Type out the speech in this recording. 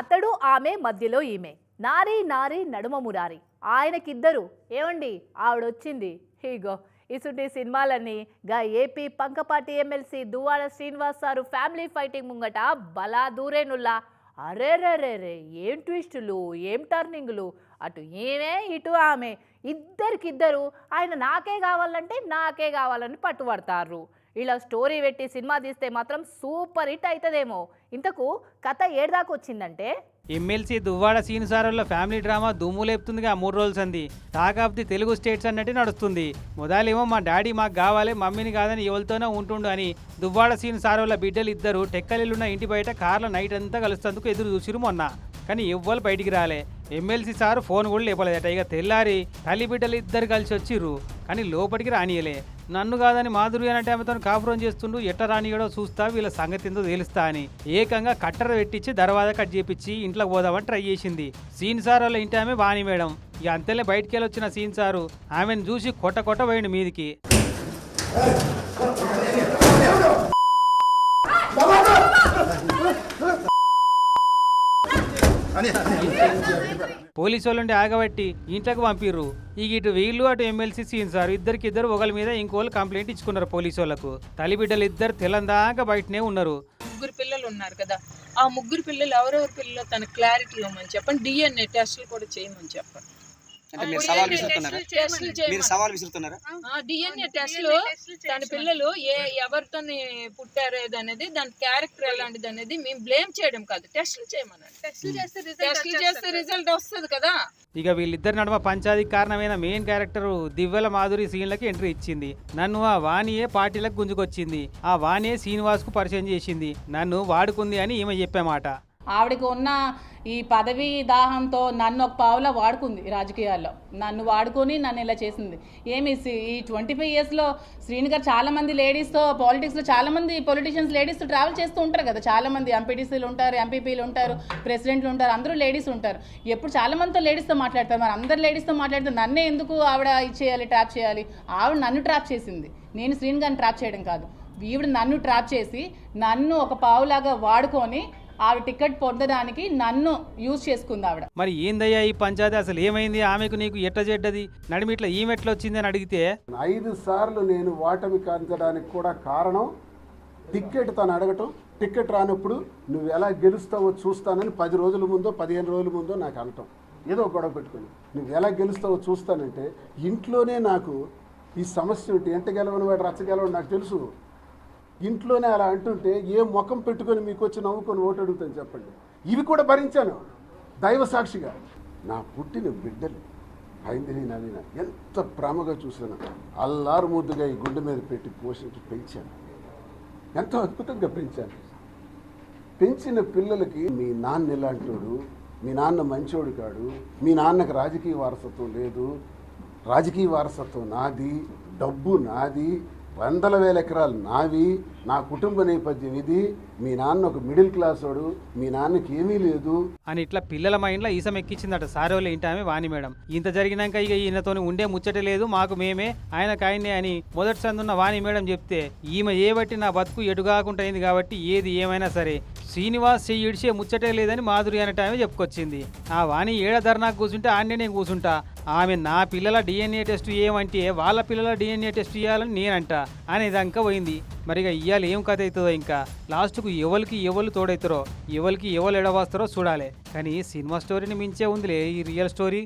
అతడు ఆమె మధ్యలో ఈమె, నారీ నారీ నడుమ మురారి. ఆయనకిద్దరు ఏమండి ఆవిడొచ్చింది. ఇగో ఇసుంటి సినిమాలన్నీ గా ఏపీ పంకపాటి ఎమ్మెల్సీ దువ్వాడ శ్రీనివాస్ సారు ఫ్యామిలీ ఫైటింగ్ ముంగట బలా దూరేనుల్లా. అరేరేరేరే ఏం ట్విస్టులు, ఏం టర్నింగులు. అటు ఈమె ఇటు ఆమె, ఇద్దరికిద్దరు ఆయన నాకే కావాలంటే నాకే కావాలని పట్టుబడతారు. ఇలా స్టోరీ పెట్టి సినిమా తీస్తే మాత్రం సూపర్ హిట్ అవుతుందేమో. ఇంతకు కథ ఏడాదాకా వచ్చిందంటే ఎమ్మెల్సీ దువ్వాడ సీన్ సారోళ్ళ ఫ్యామిలీ డ్రామా దుమ్ము లేపుతుందిగా 3 రోజులు సంది. Talk of the Telugu states అన్నట్టు నడుస్తుంది. మొదలేమో మా డాడీ మాకు కావాలి, మమ్మీని కాదని ఎవరితోనే ఉంటుండు అని దువ్వాడ సీన్ సారోళ్ళ బిడ్డలు ఇద్దరు టెక్కలిలున్న ఇంటి బయట కార్ల నైట్ అంతా కలుస్తందుకు ఎదురు చూసిరు మొన్న. కానీ ఎవ్వరు బయటికి రాలే. ఎమ్మెల్సీ సారు ఫోన్ కూడా లేపలేదట. ఇక తెల్లారి తల్లి బిడ్డలు ఇద్దరు కలిసి వచ్చిర్రు, కానీ లోపలికి రానియలే. నన్ను కాదని మాధురి అంటే ఆమెతో కాపురం చేస్తుండు, ఎట్ట రానియడో చూస్తా, వీళ్ళ సంగతి ఎంతో తేలుస్తా అని ఏకంగా కట్టర పెట్టించి దర్వాజా కట్ చేపించి ఇంట్లోకి పోదామని ట్రై చేసింది. సీన్ సార్ వాళ్ళ ఇంటి ఆమె వాణి మేడం. ఇక అంతేలే బయటికి వెళ్ళి వచ్చిన సీన్ సారు ఆమెను చూసి కొట్ట పోయిండు మీదికి. పోలీసు వాళ్ళండి ఆగబట్టి ఇంట్లోకి పంపిర్రు. ఇటు వీళ్ళు అటు ఎమ్మెల్సీ సీన్ సార్ ఇద్దరికిద్దరు ఒకరి మీద ఇంకోళ్ళు కంప్లైంట్ ఇచ్చుకున్నారు పోలీసు వాళ్ళకు. తల్లి బిడ్డలు ఇద్దరు తెలందాకా బయటనే ఉన్నారు. 3 పిల్లలు ఉన్నారు కదా, ఆ 3 పిల్లలు ఎవరెవరి పిల్లలు తన క్లారిటీ ఇవ్వమని చెప్పండి. డిఎన్ఏ టెస్టులు కూడా చేయమని చెప్పండి. డిఎన్ఏ టెస్టులు తన పిల్లలు ఎవరితో పుట్టారు అనేది, దాని క్యారెక్టర్ ఎలాంటిది అనేది మేము బ్లేమ్ చేయడం కాదు, టెస్టులు చేయమన్నాడు. టెస్టులు చేస్తే రిజల్ట్ వస్తుంది కదా. ఇక వీళ్ళిద్దరి నడుమ పంచాయతీకి కారణమైన మెయిన్ క్యారెక్టర్ దివ్వెల మాధురి సీన్లకి ఎంట్రీ ఇచ్చింది. నన్ను ఆ వాణియే పార్టీలకు గుంజుకొచ్చింది. ఆ వాణియే శ్రీనివాస్ కు పరిచయం చేసింది. నన్ను వాడుకుంది అని ఈమె చెప్పామాట. ఆవిడకి ఉన్న ఈ పదవి దాహంతో నన్ను ఒక పావులా వాడుకుంది రాజకీయాల్లో. నన్ను వాడుకొని నన్ను ఇలా చేసింది. ఈ 25 yearsలో శ్రీని గారు చాలా మంది లేడీస్తో పాలిటిక్స్లో చాలా మంది పొలిటీషియన్స్ లేడీస్తో ట్రావెల్ చేస్తూ ఉంటారు కదా. చాలా మంది ఎంపీటీసీలు ఉంటారు, ఎంపీపీలు ఉంటారు, ప్రెసిడెంట్లు ఉంటారు, అందరూ లేడీస్ ఉంటారు. ఎప్పుడు చాలా మందితో లేడీస్తో మాట్లాడతారు. మరి అందరు లేడీస్తో మాట్లాడితే నన్నే ఎందుకు ఆవిడ ఇచ్చేయాలి, ట్రాప్ చేయాలి? ఆవిడ నన్ను ట్రాప్ చేసింది, నేను శ్రీని గారిని ట్రాప్ చేయడం కాదు. ఈవిడ నన్ను ట్రాప్ చేసి నన్ను ఒక పావులాగా వాడుకొని ఆవిడ టికెట్ పొందడానికి నన్ను యూజ్ చేసుకుంది ఆవిడ. మరి ఏందయ్యా ఈ పంచాయతీ, అసలు ఏమైంది? ఆమెకు నీకు ఎట్ట చెడ్డది? నడిమిట్లా ఈమెట్లా వచ్చింది అని అడిగితే 5 సార్లు నేను ఓటమి కాంచడానికి కూడా కారణం టికెట్ తను అడగటం. టికెట్ రానప్పుడు నువ్వు ఎలా గెలుస్తావో చూస్తానని 10 రోజుల ముందో 15 రోజుల ముందో నాకు అనటం. ఏదో గొడవ పెట్టుకుని నువ్వు ఎలా గెలుస్తావో చూస్తానంటే ఇంట్లోనే నాకు ఈ సమస్య ఉంటే ఎంత గెలవని వాడు రచ్చ గెలవని నాకు తెలుసు. ఇంట్లోనే అలా అంటుంటే ఏ ముఖం పెట్టుకొని మీకు వచ్చి నవ్వుకొని ఓటు అడుగుతాను చెప్పండి. ఇవి కూడా భరించాను దైవ సాక్షిగా. నా పుట్టిన బిడ్డలు ఐందిని నవీన ఎంత ప్రేమగా చూసాను. అల్లారు ముద్దుగా ఈ గుండె మీద పెట్టి పోషించి పెంచాను. ఎంతో అద్భుతంగా పెంచాను. పెంచిన పిల్లలకి మీ నాన్న ఇలాంటోడు, మీ నాన్న మంచోడు కాడు, మీ నాన్నకు రాజకీయ వారసత్వం లేదు, రాజకీయ వారసత్వం నాది, డబ్బు నాది, 100,000 ఎకరాలు నావి, నా కుటుంబ నేపథ్యం ఇది, మీ నాన్న ఒక మిడిల్ క్లాస్ వాడు, మీ నాన్నకి ఏమీ లేదు అని ఇట్లా పిల్లల మైండ్లో ఈసం ఎక్కించిందట సారోళ్ళ ఇంటి ఆమె వాణి మేడం. ఇంత జరిగినాక ఇక ఈయనతో ఉండే ముచ్చట లేదు, మాకు మేమే ఆయనకు ఆయనే అని మొదటి సందున్న వాణి మేడం చెప్తే ఈమె ఏ బట్టి నా బతుకు ఎటుగాకుండా అయింది కాబట్టి ఏది ఏమైనా సరే శ్రీనివాస్ చెయ్యి ఇడిచే ముచ్చటే లేదని మాధురి అనేట ఆమె చెప్పుకొచ్చింది. ఆ వాణి ఏడ ధర్నాకు కూర్చుంటే ఆడనే నేను కూర్చుంటా, ఆమె నా పిల్లల డిఎన్ఏ టెస్ట్ ఏమంటే వాళ్ళ పిల్లల డిఎన్ఏ టెస్ట్ ఇవ్వాలని నేనంట అనేదాకా పోయింది. మరిగా ఇవాళ ఏం కథ అవుతుందో, ఇంకా లాస్ట్కు ఎవరికి ఎవరు తోడవుతారో, ఎవరికి ఎవరు ఎడవస్తారో చూడాలి. కానీ సినిమా స్టోరీని మించే ఉందిలే ఈ రియల్ స్టోరీ.